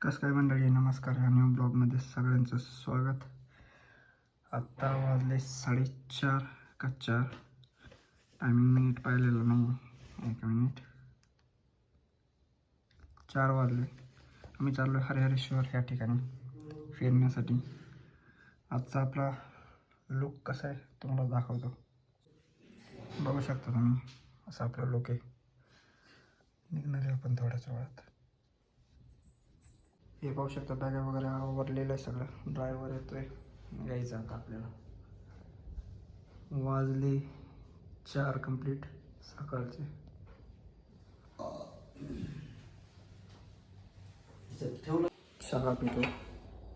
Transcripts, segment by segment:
कसं काय मंडळी, नमस्कार. ह्या न्यू ब्लॉगमध्ये सगळ्यांचं स्वागत. आत्ता वाजले 4:30 का 4. टायमिंग मिनिट पाहिलेलं नाही. 1 मिनिट. 4 वाजले. आम्ही चाललो हरिहरेश्वर ह्या ठिकाणी फिरण्यासाठी. आजचा आपला लुक कसा आहे तुम्हाला दाखवतो. बघू शकता तुम्ही, असं आपलं लुक आहे. निघणार आहे आपण थोड्याच वेळात. हे पाहू शकता, बॅगा वगैरे आवरलेलं आहे सगळं. ड्रायव्हर येतोय, यायचं आता आपल्याला. वाजले 4 कंप्लीट सकाळचे. चहा पितो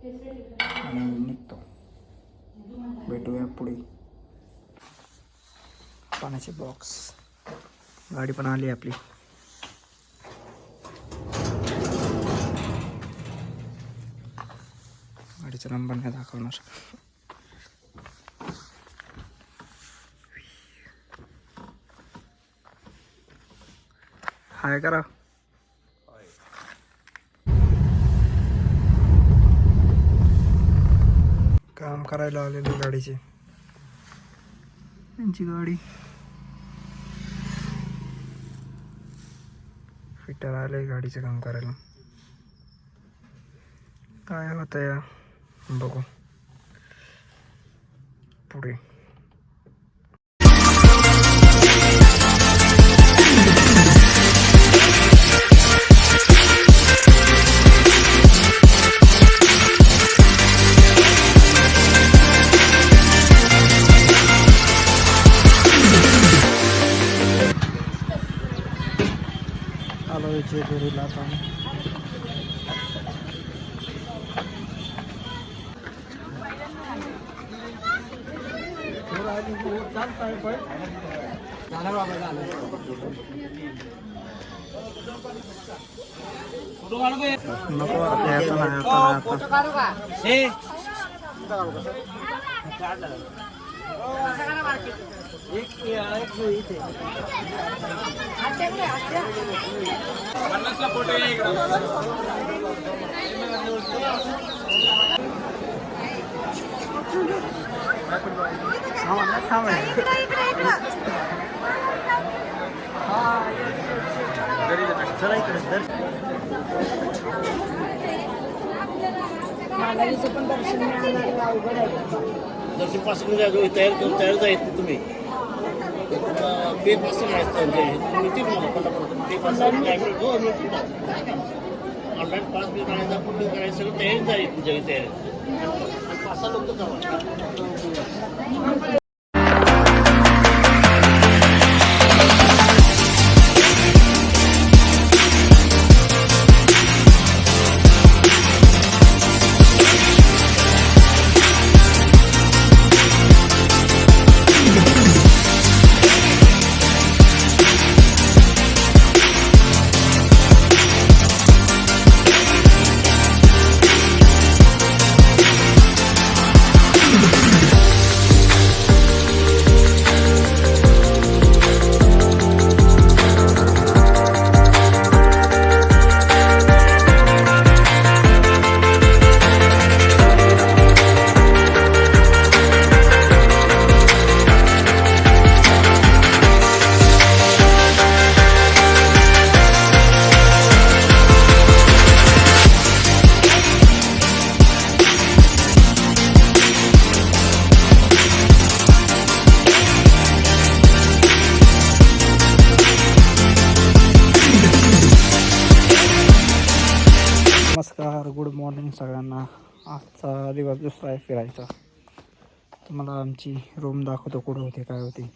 आणि निघतो. भेटूया पुढे. पाण्याचे बॉक्स, गाडी पण आली आपली. गाडीचा नंबर नाही दाखवणार. हाय करा. काम करायला आलेली गाडीची. त्यांची गाडी फिटर आले गाडीचं काम करायला. काय होतं या बघू पुढे. आलो जेजुरीला आता. नको आता दर्शन पासून तयार जायचं तुम्ही पे पासून पे पासून ऑनलाईन पास बी करायचा, बुकिंग करायचं, सगळं तयारी जाईल तुमच्या तयारी. 5-6 लोक जावा. नमस्कार, गुड मॉर्निंग सगळ्यांना. आजचा दिवस दुसरा आहे फिरायचा. तुम्हाला आमची रूम दाखवतो, कुठं होते, काय होते,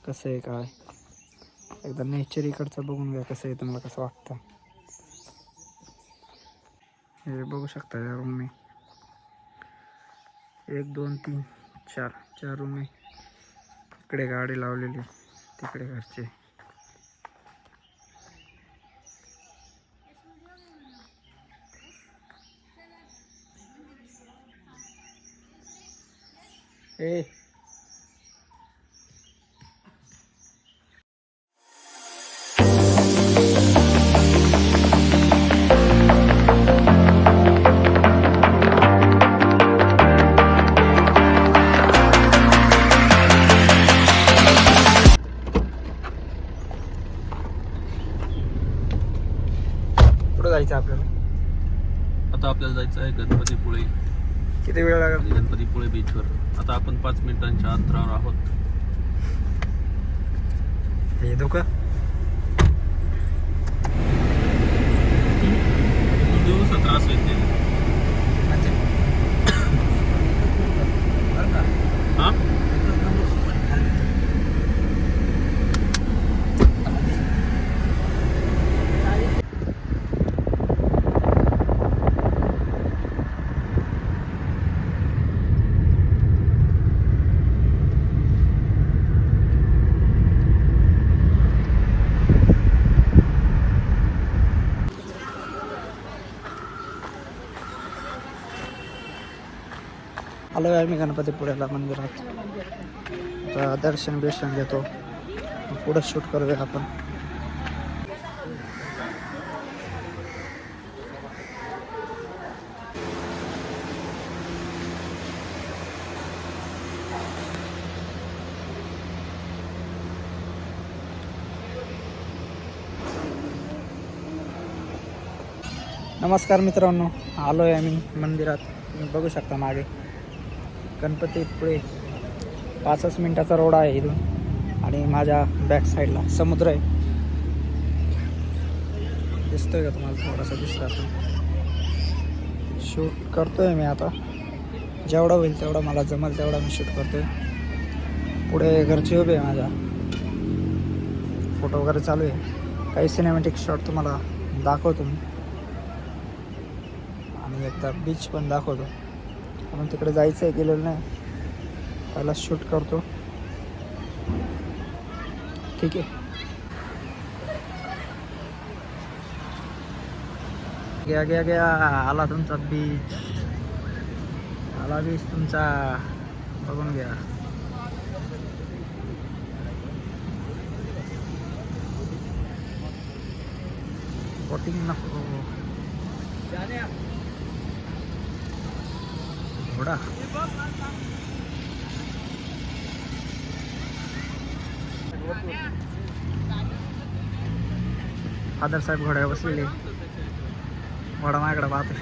कसं आहे, काय. एकदा नेचर इकडचं बघून घ्या, कसं आहे, तुम्हाला कसं वाटतं. हे बघू शकता या रूम मी 1 2 3 4 रूम आहे. इकडे गाडी लावलेली, तिकडे घरचे. ए आता आपल्याला जायचं आहे गणपतीपुळे किती वेळ लागेल? आणि गणपतीपुळे बीचवर. आता आपण 5 मिनिटांच्या अंतरावर आहोत. हे धोका दिवस त्रास होते हा. आलो आहे मी गणपतीपुळ्याला मंदिरात. आता दर्शन बिर्शन घेतो, पुढं शूट करूया आपण. नमस्कार मित्रांनो, आलो आहे आम्ही मंदिरात. तुम्ही बघू शकता मागे गणपतीपुळे 5 मिनिटाचा रोड आहे इथून आणि माझ्या बॅक साईडला समुद्र आहे. दिसतोय का तुम्हाला? थोडासा दिसला असेल. शूट करतोय मी आता, जेवढं होईल तेवढं, मला जमल तेवढा मी शूट करतोय. पुढे घरचे उभे आहे माझ्या, फोटो वगैरे चालू आहे. काही सिनेमॅटिक शॉट तुम्हाला दाखवतो मी आणि एकदा बीच पण दाखवतो. म्हणून तिकडे जायचं आहे, गेलेलं नाही. पहिला शूट करतो. ठीक आहे. गया गया गया आला तुमचा बीच. आला बीच तुमचा, बघून घ्या. बोटिंग नको, घोडा. फादर साहेब घोड्यावर बसलेले. घोडा माझ्याकडे पाहतोय.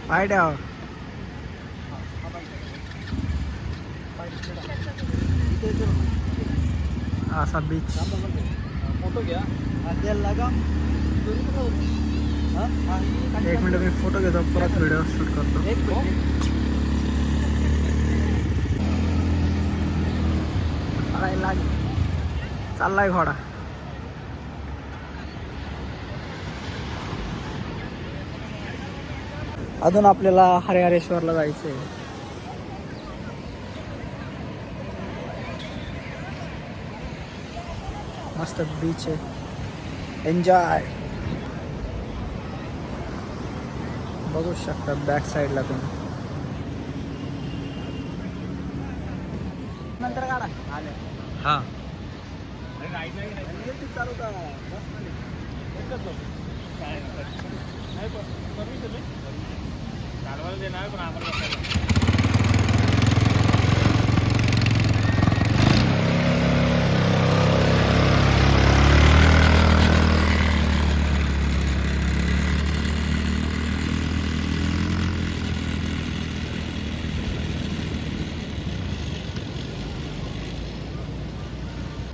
पाय द्या. असा बीच. फोटो घ्या. 1 मिनिट मी फोटो घेतो, परत व्हिडिओ शूट करतो. चाललाय घोडा. अजून आपल्याला हरिहरेश्वरला जायचंय. मस्त बीच आहे, एन्जॉय. बघू शकता बॅक साईडला तुम्ही. नंतर काढा. हा चालू का?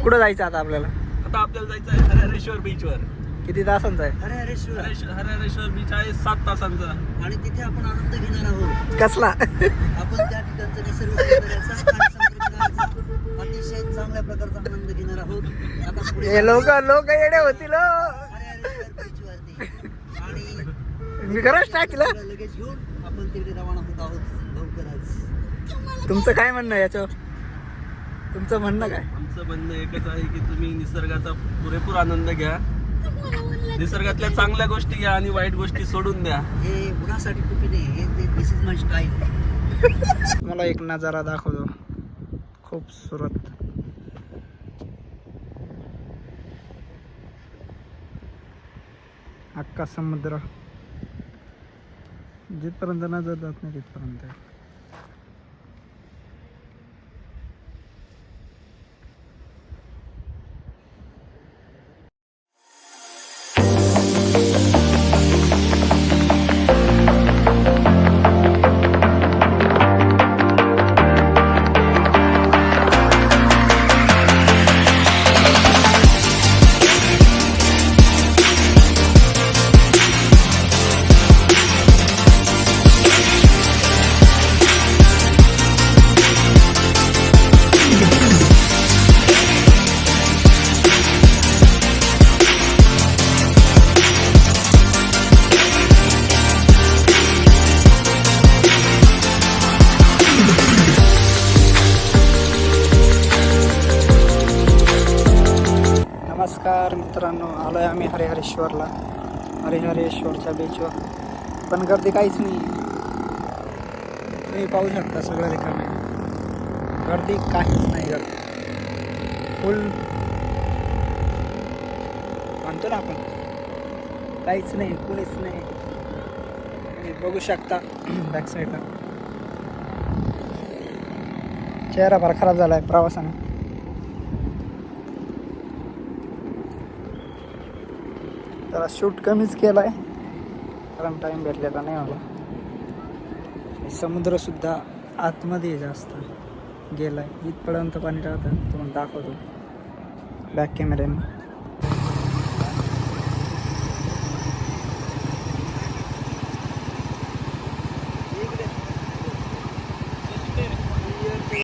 कुठं जायचं आता आपल्याला? आता आपल्याला जायचं आहे हरिहरेश्वर बीचवर. किती तासांचा आहे? हरिहरेश्वर बीच आहे 7 तासांचा. आणि तिथे आपण आनंद घेणार आहोत. कसला? आपण त्या ठिकाणचा निसर्ग सौंदर्याचा आणि संप्रदायाचा अतिशय चांगल्या प्रकारचा आनंद घेणार आहोत. आता पुढे हे लोक येडे होतील हो. हरिहरेश्वर बीचवरती आणि मी खरंच टाकलं. सगळं लगेच घेऊन आपण तिकडे रवाना होत आहोत लवकरच. तुमचं काय म्हणणं आहे याच्यावर? तुमचं म्हणणं काय? आमचं म्हणणं एकच आहे की तुम्ही निसर्गाचा पुरेपूर आनंद घ्या. निसर्गातल्या चांगल्या गोष्टी घ्या आणि वाईट गोष्टी सोडून द्या. हे गुणासाठी टुपी नाही, हे दिस इज माय स्टाईल. मला एक नजारा दाखवतो, खूपसूरत. अख्खा समुद्र, जिथपर्यंत नजर जात नाही तिथपर्यंत. हरिहरेश्वरला, हरिहरेश्वरच्या बीचवर. पण गर्दी काहीच नाही, तुम्ही पाहू शकता सगळं रिकाम आहे, गर्दी काहीच नाही. गर्दी फुल म्हणतो ना आपण, काहीच नाही, कुणीच नाही. तुम्ही बघू शकता बॅक साईडला. चेहरा फार खराब झाला आहे प्रवासाने. जरा शूट कमीच केला आहे कारण टाईम भेटलेला नाही मला. समुद्रसुद्धा आतमध्ये जास्त गेला आहे, इथपर्यंत पाणी राहतं. तुम्हाला दाखवतो बॅक कॅमेऱ्याने.